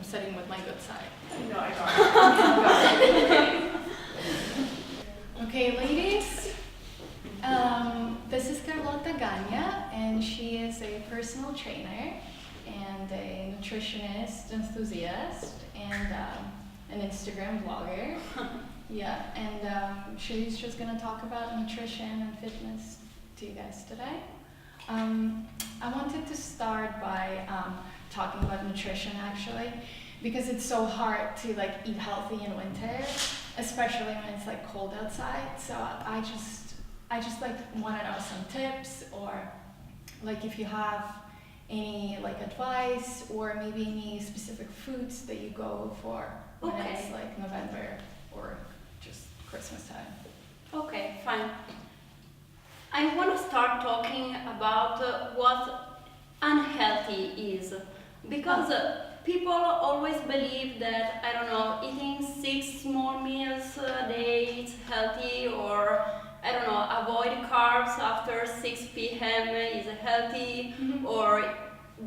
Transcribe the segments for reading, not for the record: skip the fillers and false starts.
I'm sitting with my good side. No, I got it. Okay, ladies. This is Carlotta Gagna, and she is a personal trainer and a nutritionist enthusiast and an Instagram blogger. Yeah, and she's just gonna talk about nutrition and fitness to you guys today. I wanted to start by talking about nutrition actually, because it's so hard to like eat healthy in winter, especially when it's like cold outside. So I just like want to know some tips, or like if you have any like advice, or maybe any specific foods that you go for when it's like November or just Christmas time. Okay, fine. I want to start talking about what unhealthy is, because people always believe that, I don't know, eating 6 small meals a day is healthy, or I don't know, avoid carbs after 6 p.m. is healthy, or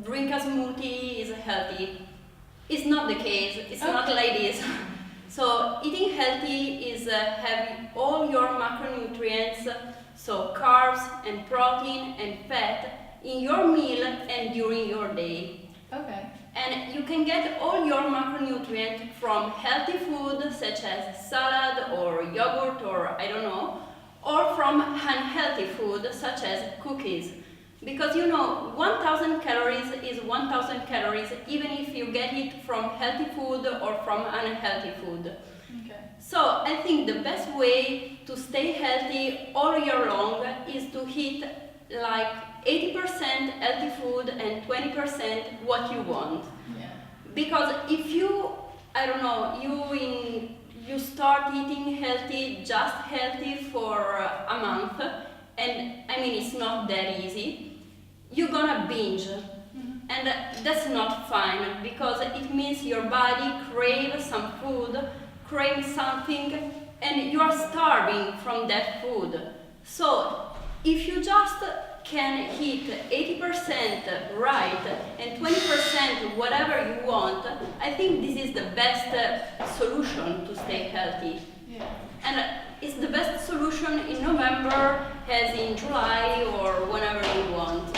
drink a smoothie is healthy. It's not the case, it's not like this. So eating healthy is having all your macronutrients, so carbs and protein and fat, in your meal and during your day. Okay. And you can get all your macronutrients from healthy food such as salad or yogurt or I don't know, or from unhealthy food such as cookies. Because you know, 1000 calories is 1000 calories even if you get it from healthy food or from unhealthy food. Okay. So I think the best way to stay healthy all year long is to eat like 80% healthy food and 20% what you want. Yeah. Because if you, I don't know, you start eating healthy, just healthy for a month, and I mean it's not that easy, you're gonna binge. And that's not fine, because it means your body craves some food, craves something, and you are starving from that food. So if you just can eat 80% right and 20% whatever you want, I think this is the best solution to stay healthy. Yeah. And it's the best solution in November as in July or whenever you want.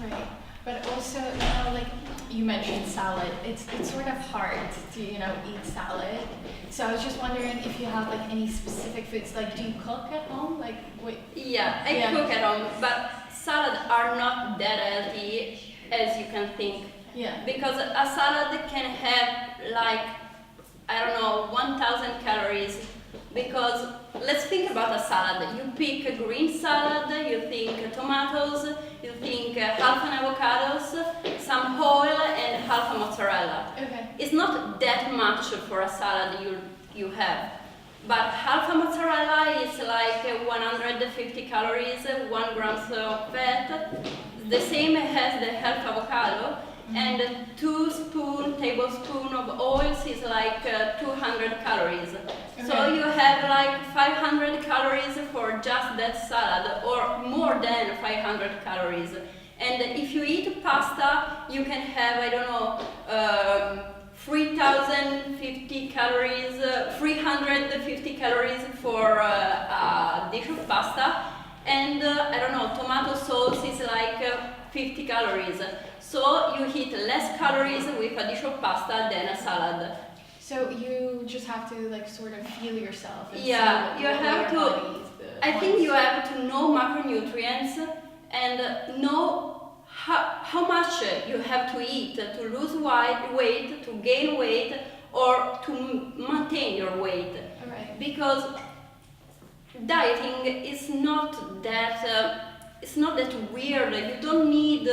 Right. But also, you know, like you mentioned salad, it's sort of hard to, you know, eat salad. So I was just wondering if you have like any specific foods, like do you cook at home? Like wait. Yeah, I cook at home, but salads are not that healthy as you can think. Yeah. Because a salad can have like, I don't know, 1000 calories. Because let's think about a salad. You pick a green salad, you think tomatoes, you think half an avocados, some oil and half a mozzarella. Okay. It's not that much for a salad you have. But half a mozzarella is like 150 calories, 1 gram of fat, the same as the half avocado, and 2 tablespoons of oils is like 200 calories. Okay. So you have like 500 calories for just that salad, or more than 500 calories. And if you eat pasta, you can have, I don't know, 3050 calories, 350 calories for a dish of pasta, and I don't know, tomato sauce is like 50 calories. So you eat less calories with a dish of pasta than a salad. So you just have to like sort of feel yourself. And Yeah, see you what have your to. body is the I think wants. you have to know macronutrients and know how much you have to eat to lose weight, to gain weight, or to maintain your weight. Alright. Because dieting is not that it's not that weird. You don't need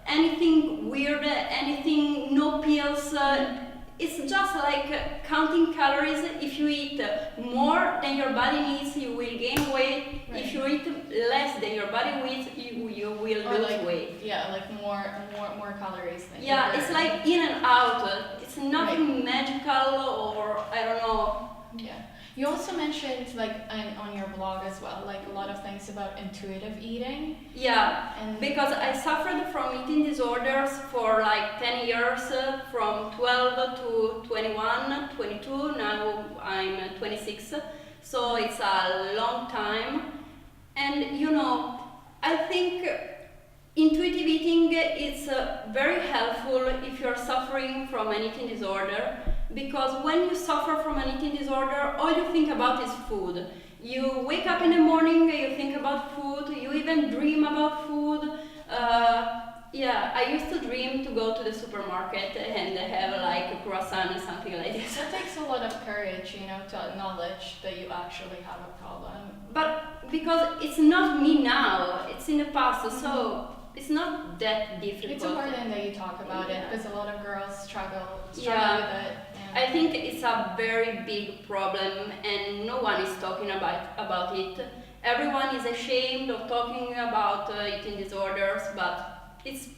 anything weird, anything, no pills. It's just like counting calories. If you eat more than your body needs, you will gain weight. Right. If you eat less than your body needs, you will Or lose like, weight. yeah, like more calories than Yeah, you it's burn. like in and out. It's nothing magical, or I don't know. Yeah. You also mentioned, like, on your blog as well, like a lot of things about intuitive eating. Yeah, And because I suffered from eating disorders for like 10 years, from 12 to 21, 22, now I'm 26, so it's a long time. And you know, I think intuitive eating is very helpful if you're suffering from an eating disorder, because when you suffer from an eating disorder, all you think about is food. You wake up in the morning, you think about food, you even dream about food. Yeah, I used to dream to go to the supermarket and have like a croissant or something like this. that takes a lot of courage, you know, to acknowledge that you actually have a problem. But because it's not me now, it's in the past, so it's not that difficult. It's important that you talk about it, because a lot of girls struggle Yeah. with it. I think it's a very big problem and no one is talking about it. Everyone is ashamed of talking about eating disorders, but it's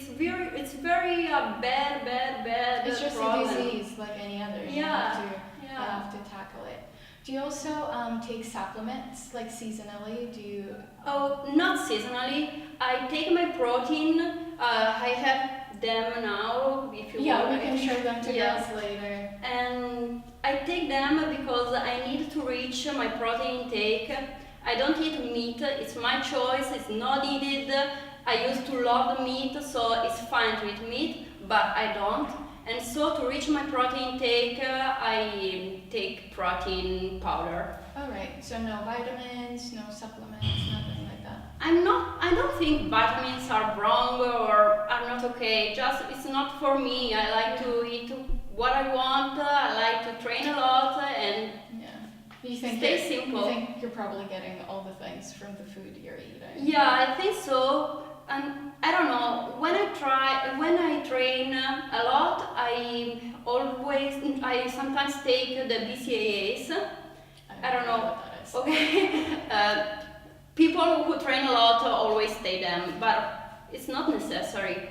very bad It's just problem. a disease like any other. You have to tackle it. Do you also take supplements like seasonally? Do you? Oh, not seasonally. I take my protein. I have them now. If you Yeah, want, we can show them to Yeah. girls later. And I take them because I need to reach my protein intake. I don't eat meat, it's my choice, it's not needed. I used to love meat, so it's fine to eat meat, but I don't. And so to reach my protein intake, I take protein powder. Alright, so no vitamins, no supplements, nothing like that. I don't think vitamins are wrong or are not okay, just it's not for me. I like to eat what I want, I like to train a lot and Yeah. You think stay that- simple. You think you're probably getting all the things from the food you're eating. Yeah, I think so. And I don't know, when I train a lot, I sometimes take the BCAAs. I don't know. what that is. Okay. People who train a lot always take them, but it's not necessary.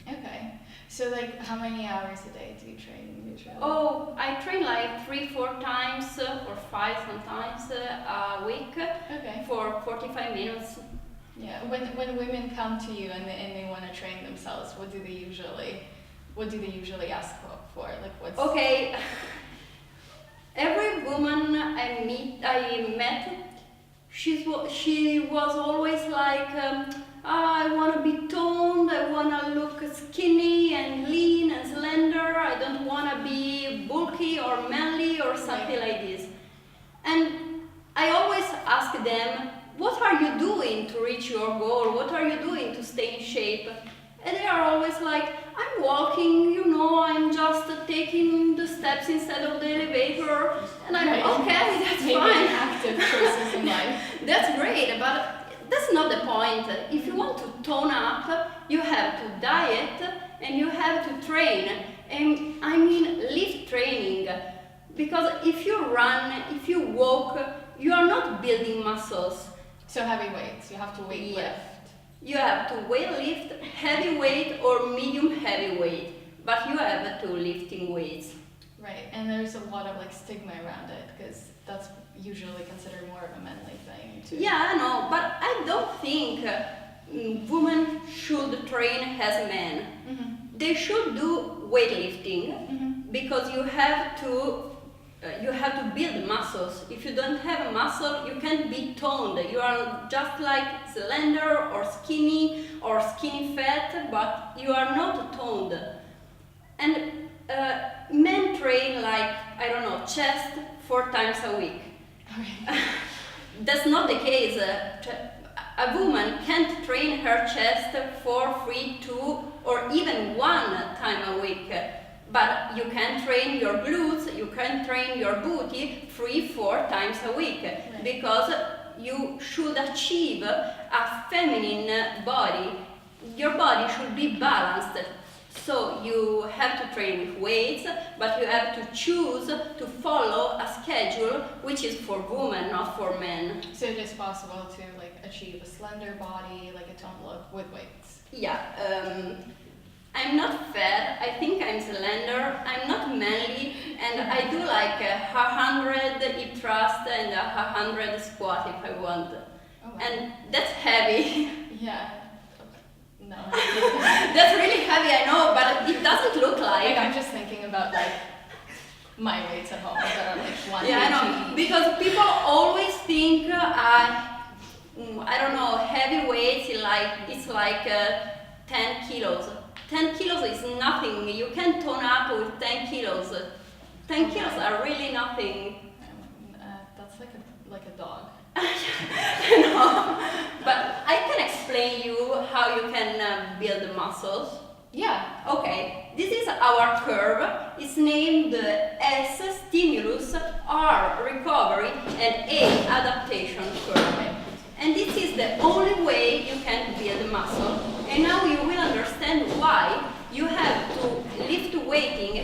Okay. So like how many hours a day do you train usually? Oh, I train like 3-4 times or 5 sometimes a week Okay. for 45 minutes. Yeah. When women come to you and they want to train themselves, what do they usually ask for? Like what's Okay. Every woman I met, she was always like, I want to be toned, I want to look skinny and lean and slender, I don't want to be bulky or manly or something like this. And I always ask them, what are you doing to reach your goal? What are you doing to stay in shape? And they are always like, I'm walking, you know, I'm just taking the steps instead of the elevator. And I'm Right. okay, that's making fine. active choices in life? That's great, but that's not the point. If you want to tone up, you have to diet and you have to train. And I mean lift training. Because if you run, if you walk, you are not building muscles. So heavy weights, you have to weight Yeah. lift. You have to weight lift heavy weight or medium heavy weight, but you have to lifting weights. Right, and there's a lot of like stigma around it because that's usually considered more of a manly thing too. Yeah, I know, but I don't think women should train as men. Mm-hmm. They should do weightlifting Mm-hmm. because you have to build muscles. If you don't have a muscle, you can't be toned. You are just like slender or skinny fat, but you are not toned. And men train like, I don't know, chest 4 times a week. Okay. That's not the case. A woman can't train her chest 4, 3, 2, or even 1 time a week. But you can train your glutes, you can train your booty 3, 4 times a week. Right. Because you should achieve a feminine body. Your body should be balanced. So you have to train with weights, but you have to choose to follow a schedule which is for women, not for men. So it is possible to like achieve a slender body, like a toned look with weights. Yeah, I'm not fat, I think I'm slender, I'm not manly, and I do like 100 hip thrust and 100 squat if I want. Oh, wow. And that's heavy. Yeah. No. That's really heavy, I know, but it doesn't look Like, like. I'm just thinking about like my weights at home that are like 1 Yeah, I know. kg each. Because people always think I don't know, heavy weights it's like 10 kilos. 10 kilos is nothing. You can tone up with 10 kilos. 10 kilos are really nothing. That's like a dog. No, but I can explain you how you can build the muscles. Yeah. Okay, this is our curve. It's named S stimulus, R recovery, and A adaptation curve. And this is the only way you can build muscle. And now you will understand why you have to lift weighting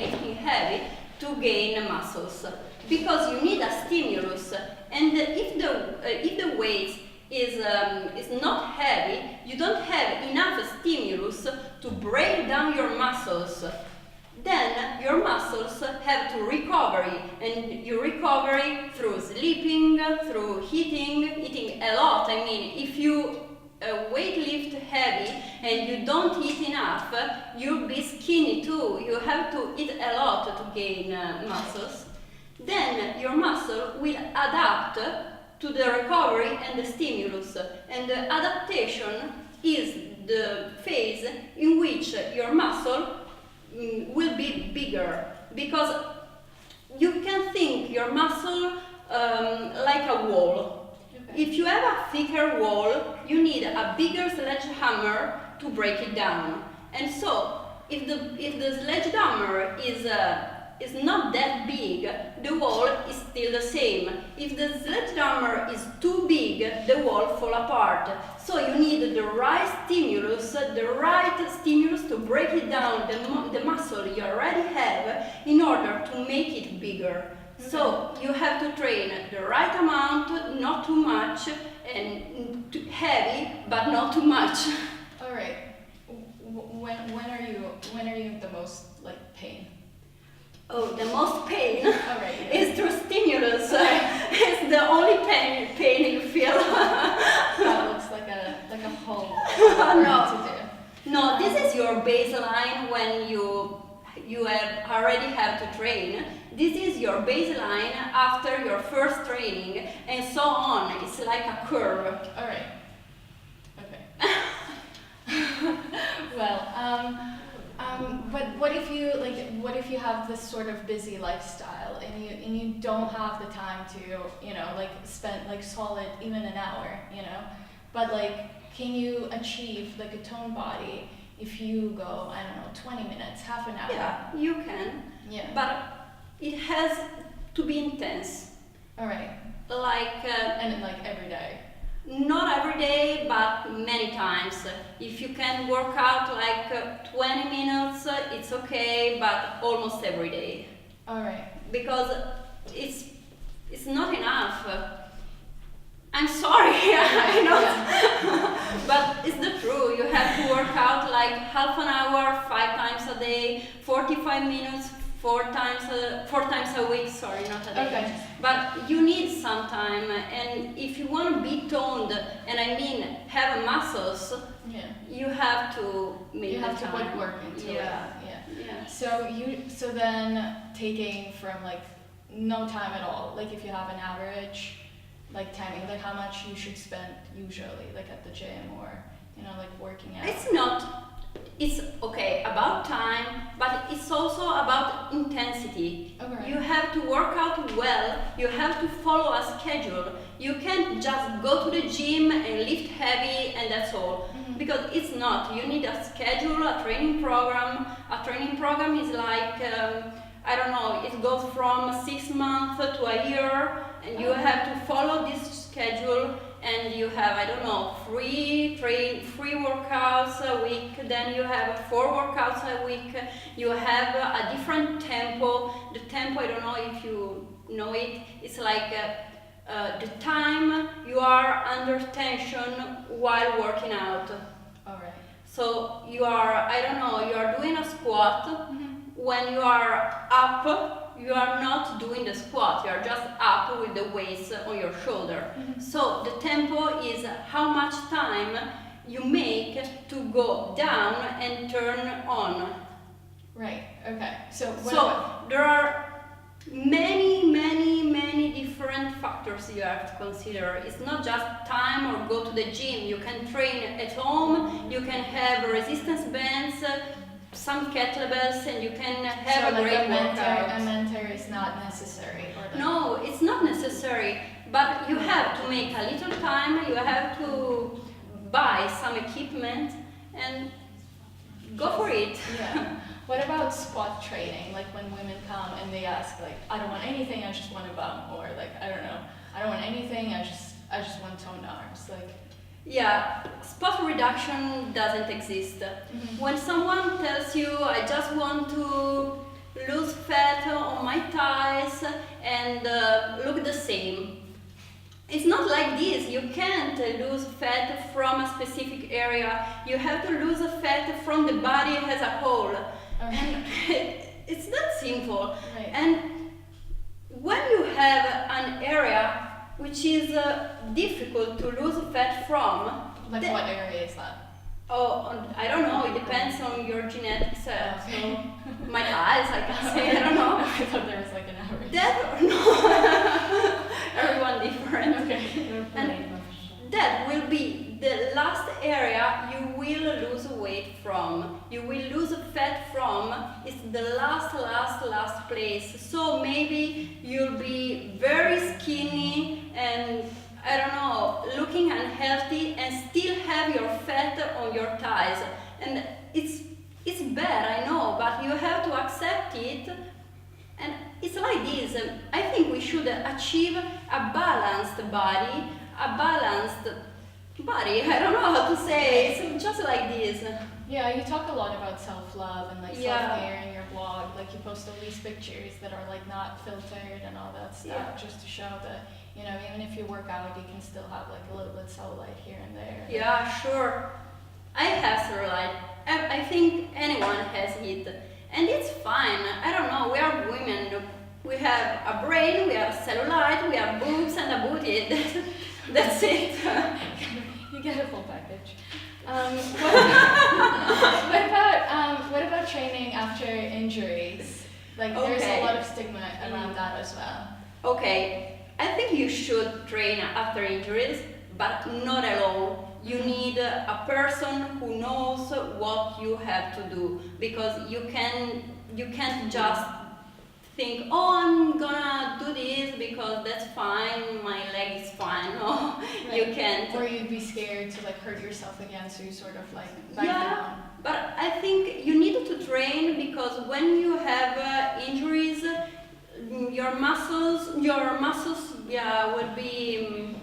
lifting heavy to gain muscles. Because you need a stimulus, and if the weight is not heavy, you don't have enough stimulus to break down your muscles. Then your muscles have to recover, and you recover through sleeping, through eating a lot. I mean, if you weight lift heavy and you don't eat enough, you'll be skinny too. You have to eat a lot to gain muscles. Then your muscle will adapt to the recovery and the stimulus, and the adaptation is the phase in which your muscle will be bigger, because you can think your muscle like a wall. Okay. If you have a thicker wall, you need a bigger sledgehammer to break it down. And so, if the sledgehammer is not that big, the wall is still the same. If the sledgehammer is too big, the wall fall apart. So you need the right stimulus to break it down, the muscle you already have, in order to make it bigger. Okay. So you have to train the right amount, not too much, and heavy, but not too much. All right. When are you the most like pain? Oh, the most pain is through stimulus. It's the only pain you feel. That looks like a whole No. to do. No, this is your baseline when you already have to train. This is your baseline after your first training, and so on. It's like a curve. All right. Okay. Well, but what if you have this sort of busy lifestyle and you don't have the time to spend like solid even an hour, but can you achieve like a toned body if you go, I don't know, 20 minutes, half an hour? Yeah, you can. Yeah. But it has to be intense. All right. And every day. Not every day, but many times. If you can work out 20 minutes, it's okay, but almost every day. All right. Because it's not enough. I'm sorry, I know, but it's the truth. You have to work out half an hour, 5 times a day, 45 minutes, 4 times a week. Sorry, not a day. Okay. But you need some time, and if you want to be toned, and I mean have muscles, you have to make you have the to time. put work into it. Yeah. So then taking from no time at all, if you have an average timing, how much you should spend usually at the gym or working out. It's okay about time, but it's also about intensity. Okay. You have to work out well, you have to follow a schedule. You can't just go to the gym and lift heavy and that's all. Mm-hmm. Because it's not. You need a schedule, a training program. A training program is I don't know, it goes from 6 months to a year, and you have to follow this schedule. And you have, I don't know, 3 workouts a week, then you have 4 workouts a week, you have a different tempo. The tempo, I don't know if you know it, it's the time you are under tension while working out. Alright. So you are, I don't know, you are doing a squat. Mm-hmm. when you are up, you are not doing the squat, you are just up with the weights on your shoulder. So the tempo is how much time you make to go down and turn on. Right. Okay. So So there are many different factors you have to consider. It's not just time or go to the gym. You can train at home, you can have resistance bands, some kettlebells, and you can have so a like great a mentor, workout. a mentor is not necessary. Or like, No, it's not necessary, but you have to make a little time, you have to buy some equipment and go for it. Yeah. What about squat training? Like when women come and they ask, like, I don't want anything, I just want a bum, or like, I don't know, I don't want anything, I just want toned arms. Like, Yeah, spot reduction doesn't exist. When someone tells you, I just want to lose fat on my thighs and look the same, it's not like this. You can't lose fat from a specific area. You have to lose fat from the body as a whole. And it's that simple. Right. And when you have an area which is difficult to lose fat from, like what area is that? I don't know, it depends on your genetics. So my thighs, I can say, I don't know. I thought there was like an average. That, no, everyone different. Okay. And that will be the last area you will lose weight from. You will lose fat from. It's the last place. So maybe you'll be very skinny and I don't know, looking unhealthy and still have your fat on your thighs. And it's bad, I know, but you have to accept it. And it's like this. I think we should achieve a balanced body, I don't know how to say, it's just like this. Yeah, you talk a lot about self-love and like Yeah. self-care in your blog. Like you post all these pictures that are like not filtered and all that stuff, Yeah. just to show that, you know, even if you work out, you can still have like a little bit of cellulite here and there. Yeah, sure. I have cellulite. I think anyone has it. And it's fine. I don't know, we are women. We have a brain, we have cellulite, we have boobs and a booty. That's it. You get a full package. What about training after injuries? Like there's Okay. a lot of stigma around that as well. Okay, I think you should train after injuries, but not alone. You need a person who knows what you have to do, because you can't just think, oh, I'm gonna do this because that's fine, my leg is fine. No, you can't. Or you'd be scared to like hurt yourself again, so you sort of like back Yeah, down. but I think you need to train, because when you have injuries, your muscles, will be,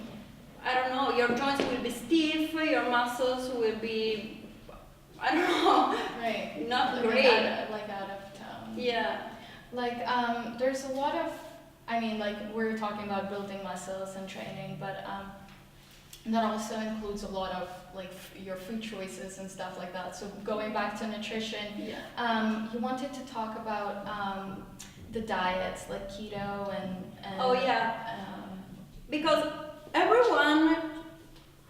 I don't know, your joints will be stiff, your muscles will be, I don't know, Right. not Like great. out of tone. Yeah. Like there's a lot of, I mean, like we're talking about building muscles and training, but that also includes a lot of like your food choices and stuff like that. So going back to nutrition, you wanted to talk about the diets like keto and Oh yeah. Because everyone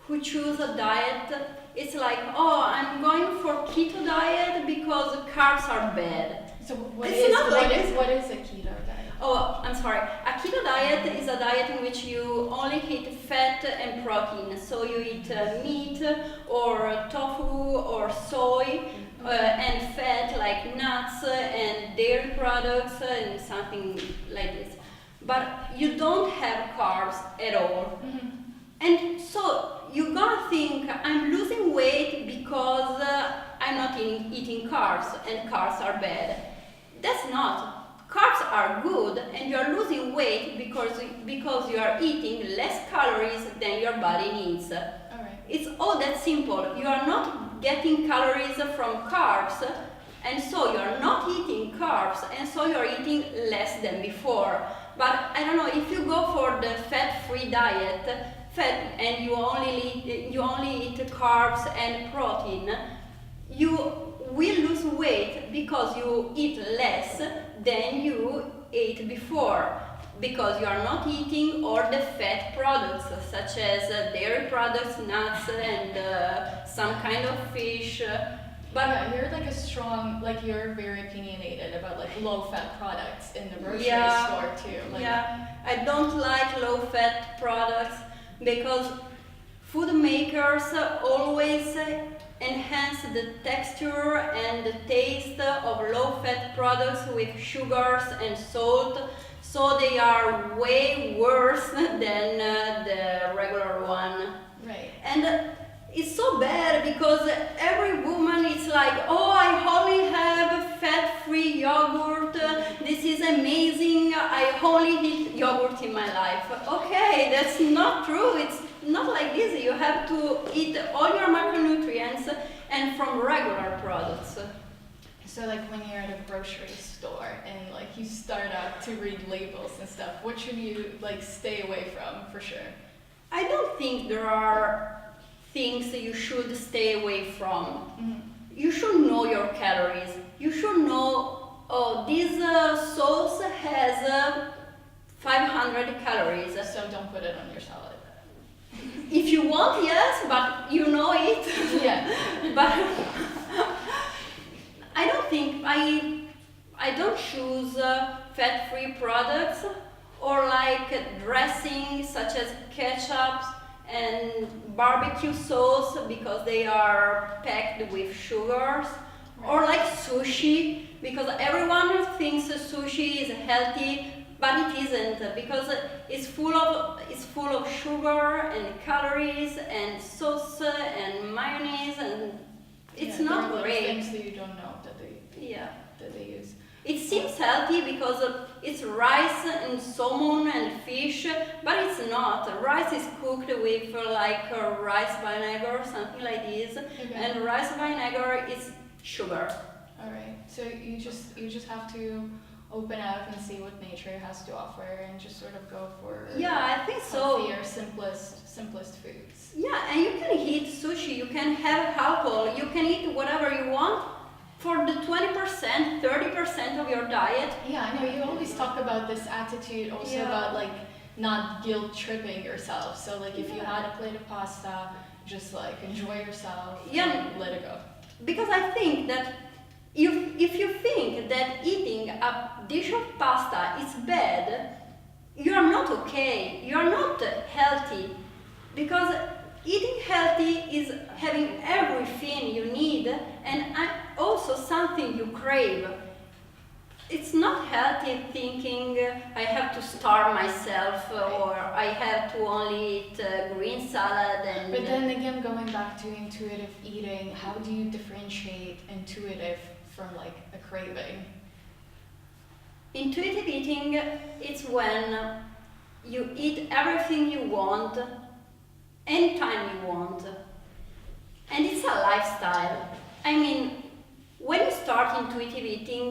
who choose a diet, it's like, oh, I'm going for keto diet because carbs are bad. so It's not like this. what is a keto diet? Oh, I'm sorry. A keto diet is a diet in which you only eat fat and protein. So you eat meat or tofu or soy and fat like nuts and dairy products and something like this. But you don't have carbs at all. And so you're gonna think, I'm losing weight because I'm not eating carbs and carbs are bad. That's not. Carbs are good and you're losing weight because you are eating less calories than your body needs. Alright. It's all that simple. You are not getting calories from carbs, and so you are not eating carbs, and so you are eating less than before. But I don't know, if you go for the fat-free diet, and you only eat carbs and protein, you will lose weight because you eat less than you ate before, because you are not eating all the fat products such as dairy products, nuts, and some kind of fish. But yeah, you're like a strong, like you're very opinionated about like low-fat products in the grocery store too. Like, yeah, I don't like low-fat products because food makers always enhance the texture and the taste of low-fat products with sugars and salt, so they are way worse than the regular one. right. And it's so bad because every woman is like, oh, I only have fat-free yogurt, this is amazing, I only eat yogurt in my life. Okay, that's not true, it's not like this. You have to eat all your macronutrients and from regular products. So like when you're at a grocery store and like you start out to read labels and stuff, what should you like stay away from for sure? I don't think there are things that you should stay away from. Mm-hmm. You should know your calories. You should know, oh, this sauce has 500 calories. So don't put it on your salad. If you want, yes, but you know it. Yeah. But I don't think I don't choose fat-free products or like dressing such as ketchup and barbecue sauce because they are packed with sugars, or like sushi because everyone thinks sushi is healthy, but it isn't, because it's full of sugar and calories and sauce and mayonnaise, and it's not there are great. Things that you don't know that they use. It seems healthy because it's rice and salmon and fish, but it's not. Rice is cooked with like rice vinegar, something like this, Okay. and rice vinegar is sugar. All right. So you just have to open up and see what nature has to offer, and just sort of go for Yeah, I think so. healthier, simplest foods. Yeah, and you can eat sushi, you can have alcohol, you can eat whatever you want for the 20%, 30% of your diet. Yeah, I know you always talk about this attitude also Yeah. about like not guilt tripping yourself. So like if you had a plate of pasta, just like enjoy yourself Yeah. and let it go. Because I think that if you think that eating a dish of pasta is bad, you are not okay, you are not healthy. Because eating healthy is having everything you need and also something you crave. It's not healthy thinking I have to starve myself or I have to only eat green salad and... But then again, going back to intuitive eating, how do you differentiate intuitive from like a craving? Intuitive eating, it's when you eat everything you want, anytime you want. And it's a lifestyle. I mean, when you start intuitive eating,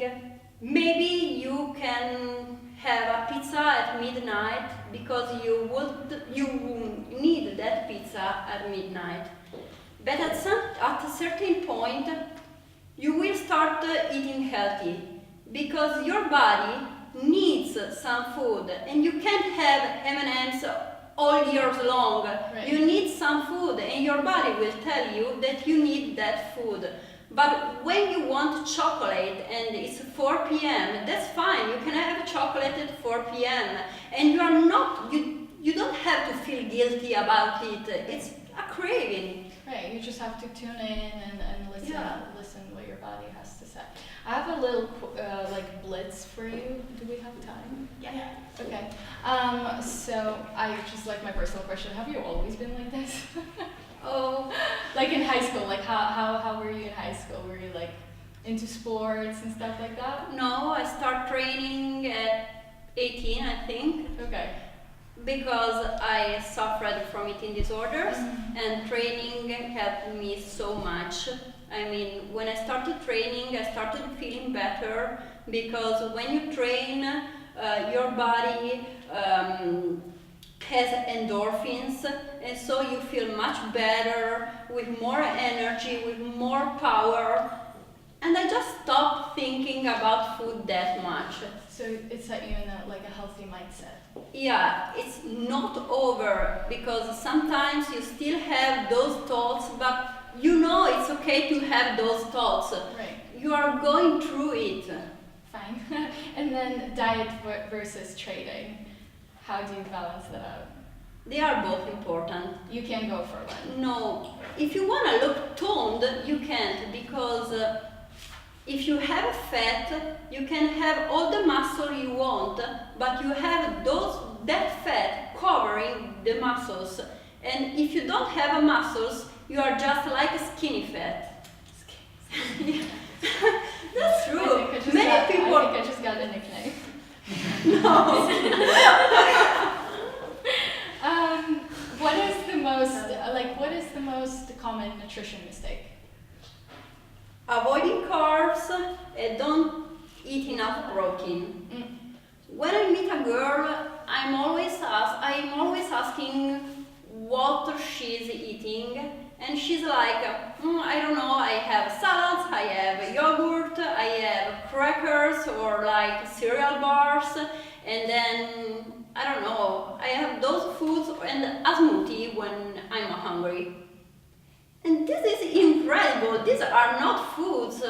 maybe you can have a pizza at midnight because you need that pizza at midnight. But at a certain point, you will start eating healthy because your body needs some food, and you can't have M&Ms all years long. Right. You need some food, and your body will tell you that you need that food. But when you want chocolate and it's 4 p.m., that's fine. You can have chocolate at 4 p.m. and you don't have to feel guilty about it. It's a craving. Right, you just have to tune in and listen, Yeah. listen what your body has to say. I have a little like blitz for you. Do we have time? Yeah. Okay. So I just like my personal question. Have you always been like this? Oh, Like in high school, like how were you in high school? Were you like into sports and stuff like that? no, I start training at 18, I think, Okay. because I suffered from eating disorders, and training helped me so much. I mean, when I started training, I started feeling better, because when you train, your body has endorphins, and so you feel much better, with more energy, with more power. and I just stopped thinking about food that much. So it set you in a healthy mindset. Yeah, it's not over because sometimes you still have those thoughts, but you know it's okay to have those thoughts. Right. You are going through it. Fine. And then diet versus trading. How do you balance that out? They are both important. You can't go for one. No, if you want to look toned, you can't, because if you have fat, you can have all the muscle you want, but you have that fat covering the muscles. And if you don't have muscles, you are just like a skinny fat. Yeah. That's true. I think I just got a nickname. No. What is the most common nutrition mistake? Avoiding carbs and don't eat enough protein. When I meet a girl, I'm always asking what she's eating, and she's like, I don't know, I have salads, I have yogurt, I have crackers or like cereal bars, and then I don't know, I have those foods and a smoothie when I'm hungry. And this is incredible. These are not foods.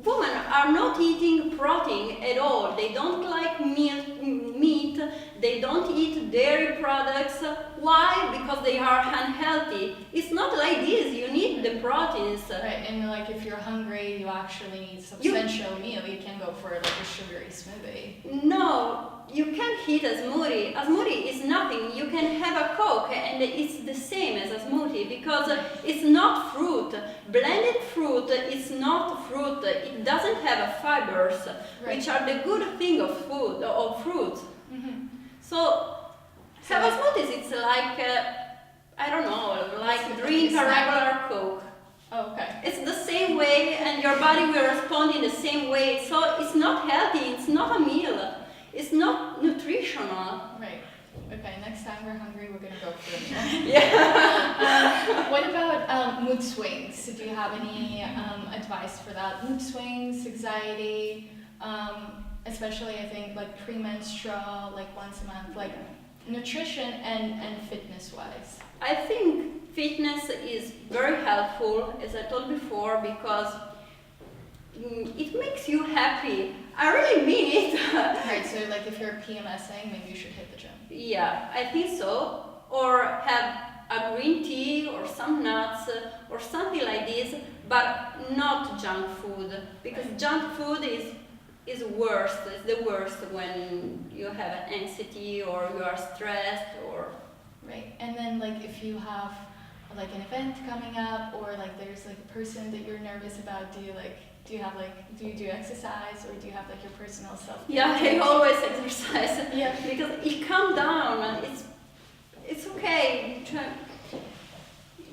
Women are not eating protein at all. They don't like meat. They don't eat dairy products. Why? Because they are unhealthy. It's not like this. You need the proteins. Right, and if you're hungry, you actually need substantial meal. You can go for a sugary smoothie. No, you can't eat a smoothie. A smoothie is nothing. You can have a Coke and it's the same as a smoothie because it's not fruit. Blended fruit is not fruit. It doesn't have fibers, which are the good thing of food or fruit. Mm-hmm. So have a smoothies. It's like I don't know, like drink a regular Coke. Oh, okay. It's the same way, and your body will respond in the same way. So it's not healthy. It's not a meal. It's not nutritional. Right. Okay. Next time we're hungry, we're gonna go for a meal. Yeah. What about mood swings? Do you have any advice for that? Mood swings, anxiety, especially I think premenstrual, once a month, nutrition and fitness wise. I think fitness is very helpful, as I told before, because it makes you happy. I really mean it. Right, so if you're PMSing, maybe you should hit the gym. Yeah, I think so. Or have a green tea or some nuts or something like this, but not junk food, because junk food is worst. It's the worst when you have anxiety or you are stressed or. Right, and then if you have an event coming up or there's a person that you're nervous about, do you do exercise or do you have your personal self-care? Yeah, I always exercise. Yeah. Because it calms down. It's okay.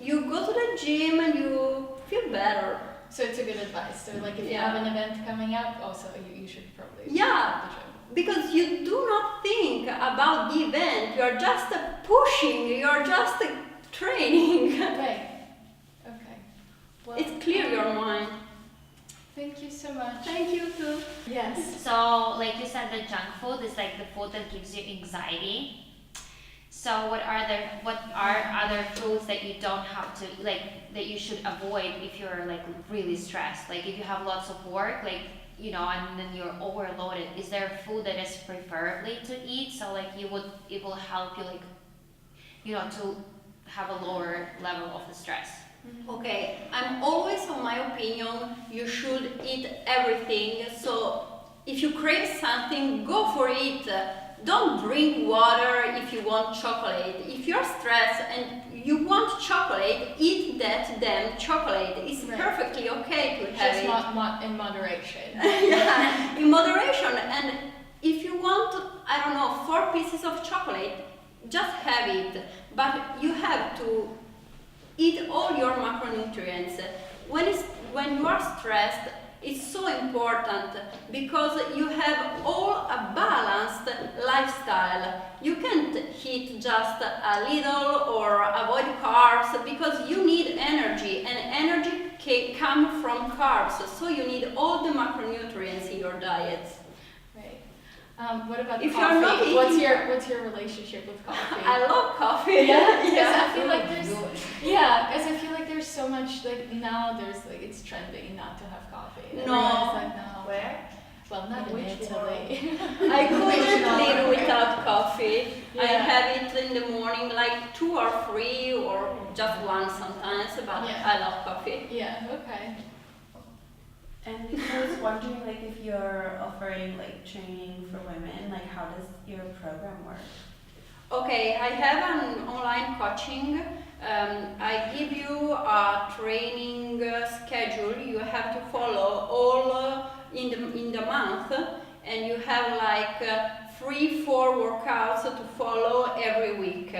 You go to the gym and you feel better. So it's a good advice. So if you have an event coming up, also you should probably Yeah. hit the gym. Because you do not think about the event, you're just pushing, you're just training. Right. Okay. Well, It's clear your mind. Thank you so much. Thank you too. Yes. So, like you said, the junk food is the food that gives you anxiety. So, what are other foods that you don't have to that you should avoid if you're really stressed? If you have lots of work, and then you're overloaded. Is there food that is preferably to eat? So it will help you to have a lower level of the stress. Okay, I'm always of my opinion, you should eat everything. So if you crave something, go for it. Don't drink water if you want chocolate. If you're stressed and you want chocolate, eat that damn chocolate. It's perfectly okay to have it. Just in moderation. Yeah, in moderation. And if you want, 4 pieces of chocolate, just have it. But you have to eat all your macronutrients. When you are stressed, it's so important because you have all a balanced lifestyle. You can't eat just a little or avoid carbs because you need energy, and energy come from carbs, so you need all the macronutrients in your diet. Right. What about If coffee? you're not eating- What's your relationship with coffee? I love coffee. Yeah, because Yeah. I feel like there's so much like now there's like it's trendy not to have coffee. No. Everyone's like no. Where? Well, not in Which Italy. I couldn't live without coffee. I Yeah. have it in the morning, like 2 or 3 or just 1 sometimes, but Yeah. I love coffee. Yeah. Okay. And I was wondering, like, if you're offering like training for women, like, how does your program work? Okay, I have an online coaching. I give you a training schedule. You have to follow all in the month, and you have like 3-4 workouts to follow every week.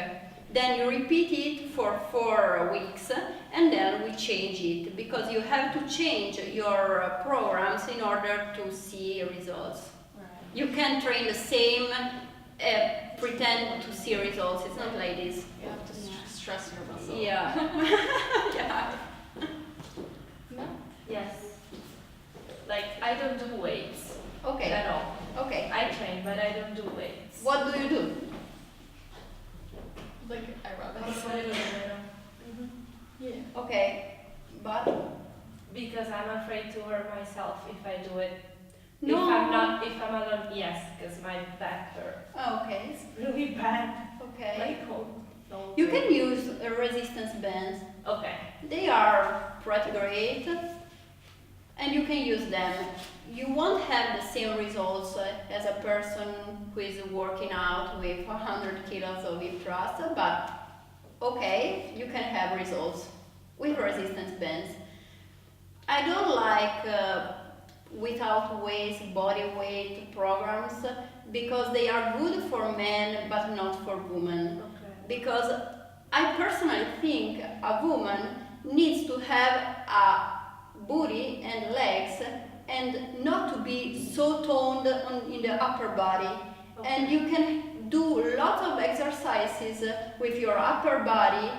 Then you repeat it for 4 weeks, and then we change it because you have to change your programs in order to see results. Right. You can train the same, pretend to see results. It's not like this. You have to stress your muscle. Yeah. Yeah. No. Yes. Like, I don't do weights Okay. at all. Okay. I train, but I don't do weights. What do you do? Like aerobics. Mhm. Yeah. Okay. But Because I'm afraid to hurt myself if I do it. no. If I'm alone, yes, because my back hurts. Okay. It's really bad. Okay. Like, oh, no. You can use resistance bands. Okay. They are pretty great, and you can use them. You won't have the same results as a person who is working out with 100 kilos of hip thrust, but okay, you can have results with resistance bands. I don't like without weights, body weight programs because they are good for men but not for women. Okay. Because I personally think a woman needs to have a booty and legs and not to be so toned in the upper body. Okay. And you can do lots of exercises with your upper body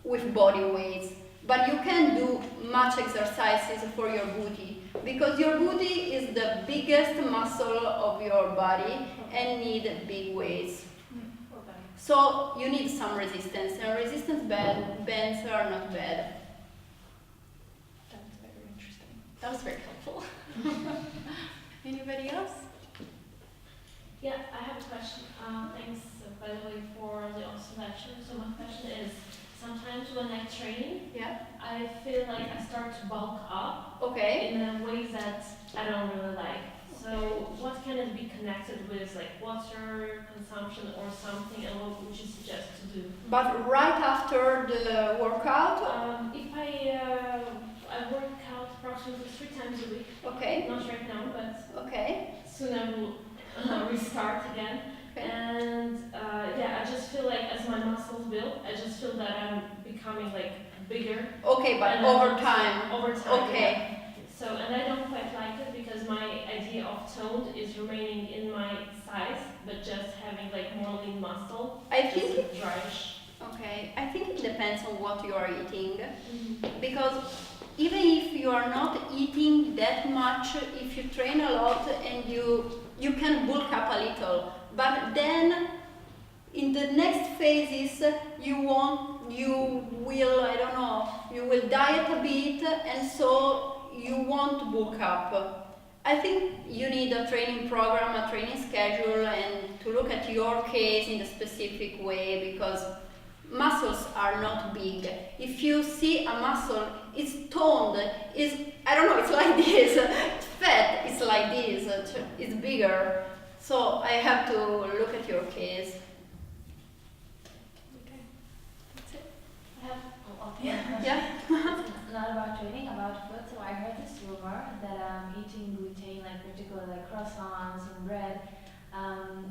with body weights, but you can do much exercises for your booty because your booty is the biggest muscle of your body and need big weights. Okay. So you need some resistance, and resistance bands are not bad. That was very interesting. That was very helpful. Anybody else? Yeah, I have a question. Thanks, by the way, for the awesome lecture. So my question is, sometimes when I train, Yeah. I feel like I start to bulk up Okay. in ways that I don't really like. So what can it be connected with, like water consumption or something, and what would you suggest to do? But right after the workout, If I work out approximately 3 times a week, okay, not right now, but okay, soon I will restart again. okay. And yeah, I just feel like as my muscles build, I just feel that I'm becoming like bigger. Okay, but And I over want to- time. Over time. Okay. Yeah. So, and I don't quite like it because my idea of toned is remaining in my size, but just having like more lean muscle. I think Just dryish. Okay, I think it depends on what you are eating. Because even if you are not eating that much, if you train a lot and you can bulk up a little, but then in the next phases you will, I don't know, you will diet a bit, and so you won't bulk up. I think you need a training program, a training schedule, and to look at your case in a specific way, because muscles are not big. If you see a muscle, it's toned, I don't know, it's like this. It's fat, it's like this, it's bigger. So I have to look at your case. Okay. That's it. I have yeah. Yeah? Not about training, about food. So I heard this rumor that eating gluten, like particularly like croissants and bread,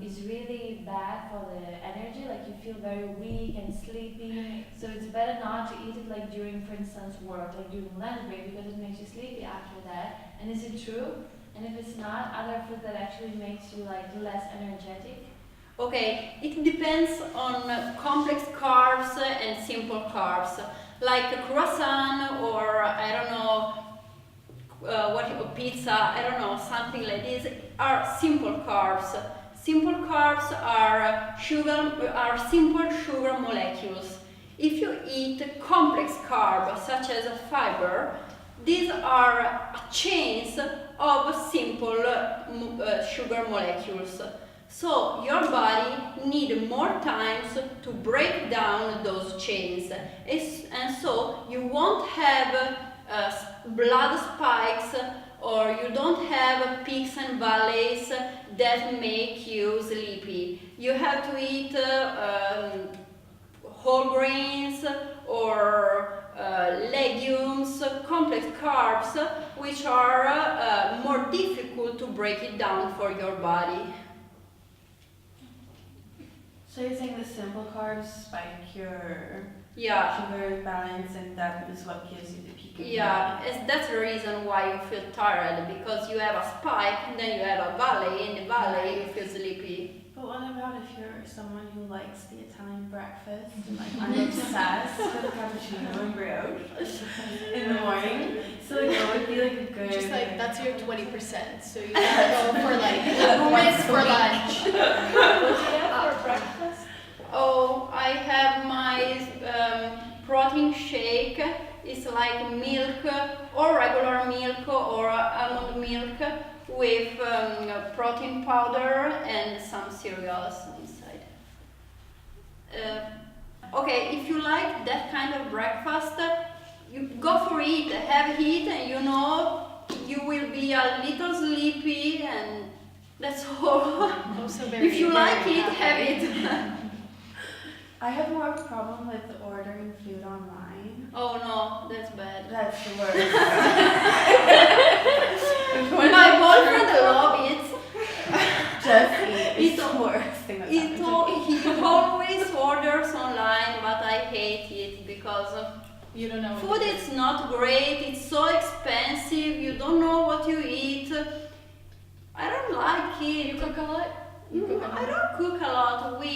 is really bad for the energy. Like you feel very weak and sleepy. So it's better not to eat it like during, for instance, work, like during lunch break, because it makes you sleepy after that. And is it true? And if it's not, are there food that actually makes you like less energetic? Okay, it depends on complex carbs and simple carbs. like a croissant or I don't know pizza, I don't know, something like this, are simple carbs. Simple carbs are simple sugar molecules. If you eat complex carbs such as fiber, these are chains of simple sugar molecules. So your body needs more times to break down those chains, and so you won't have blood spikes, or you don't have peaks and valleys that make you sleepy. You have to eat whole grains or legumes, complex carbs, which are more difficult to break it down for your body. So you're saying the simple carbs spike your Yeah. sugar balance, and that is what gives you the peak of Yeah, that's the reason why you feel tired, because you have a spike and then you have a valley. In the valley, you feel sleepy. But what about if you're someone who likes the Italian breakfast? And like I'm obsessed with cappuccino and brioche in the morning. So like what would be like a good Just like that's your 20%. So you gotta go for like hummus for lunch. What do you have for breakfast? Oh, I have my protein shake. It's like milk or regular milk or almond milk with protein powder and some cereals inside. Okay, if you like that kind of breakfast, you go for it, have it, and you know you will be a little sleepy, and that's all. Also very, If you very like it, happy. have it. I have more of a problem with ordering food online. Oh no, that's bad. That's the worst. My boyfriend loves it. Just eat. It's It's the worst thing that's He happened to me. always orders online, but I hate it because You don't know. food is not great. It's so expensive. You don't know what you eat. I don't like it. You cook a lot? You cook a lot? I don't cook a lot. We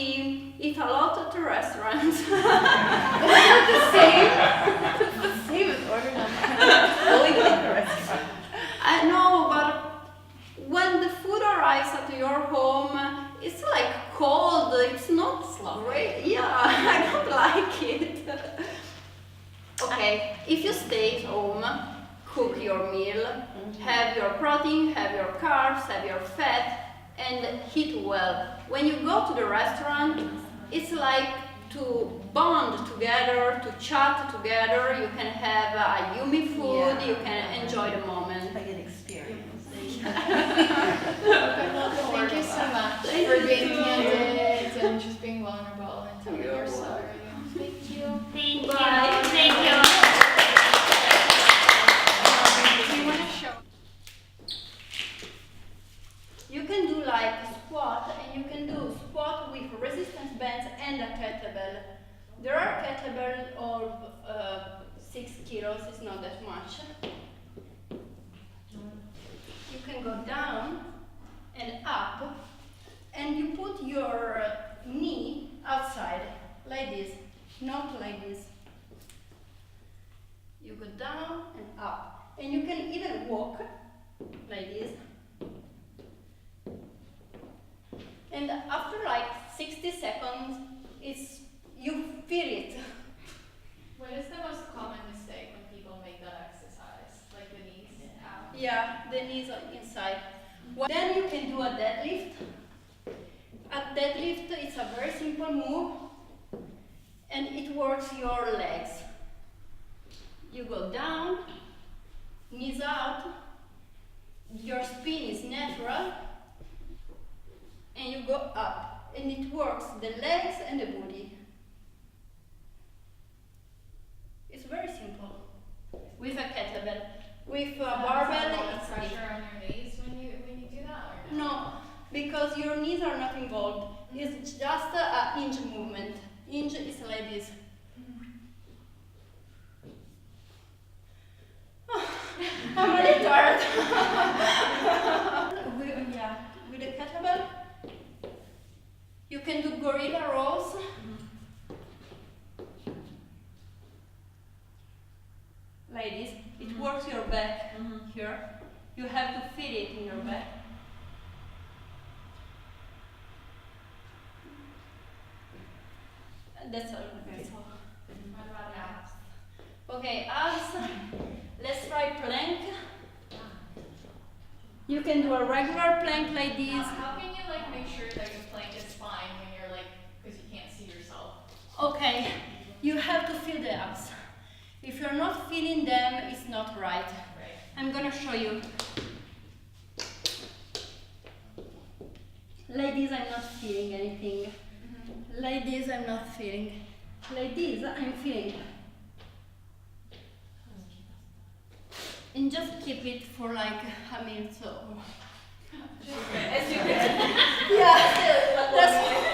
eat a lot at the restaurants. The same as ordering online. Going to the restaurant. I know, but when the food arrives at your home, it's like cold. It's not great. Yeah, I don't like it. Okay, if you stay at home, cook your meal, have your protein, have your carbs, have your fat, and eat well. When you go to the restaurant, it's like to bond together, to chat together. You can have a yummy food, Yeah. you can enjoy the moment. Like an experience. Okay, well, thank you so much for being candid and just being vulnerable and telling You're your story. Thank you. Thank Bye. you. Thank you. Do you want to show? You can do like squat, and you can do squat with resistance bands and a kettlebell. There are kettlebell of 6 kilos, it's not that much. You can go down and up, and you put your knee outside, like this, not like this. You go down and up, and you can even walk like this. And after like 60 seconds, you feel it. What is the most common mistake when people make that exercise? Like the knees out? Yeah, the knees are inside. Then you can do a deadlift. A deadlift is a very simple move, and it works your legs. You go down, knees out, your spine is natural, and you go up, and it works the legs and the body. It's very simple. With a kettlebell. With a barbell, Does that put it's pressure on your knees when you do that, or no? no, because your knees are not involved. It's just a hinge movement. Hinge is like this. I'm really tired. With the kettlebell, you can do gorilla rolls. That's all. That's all. What about abs? Okay, abs. Let's try plank. You can do a regular plank like this. How can you like make sure that your plank is fine when you're like, because you can't see yourself? Okay, you have to feel the abs. If you're not feeling them, it's not right. Right. I'm gonna show you. Like this, I'm not feeling anything. Like this, I'm not feeling. Like this, I'm feeling. And just keep it for like a minute or so. As you can. Yeah, that's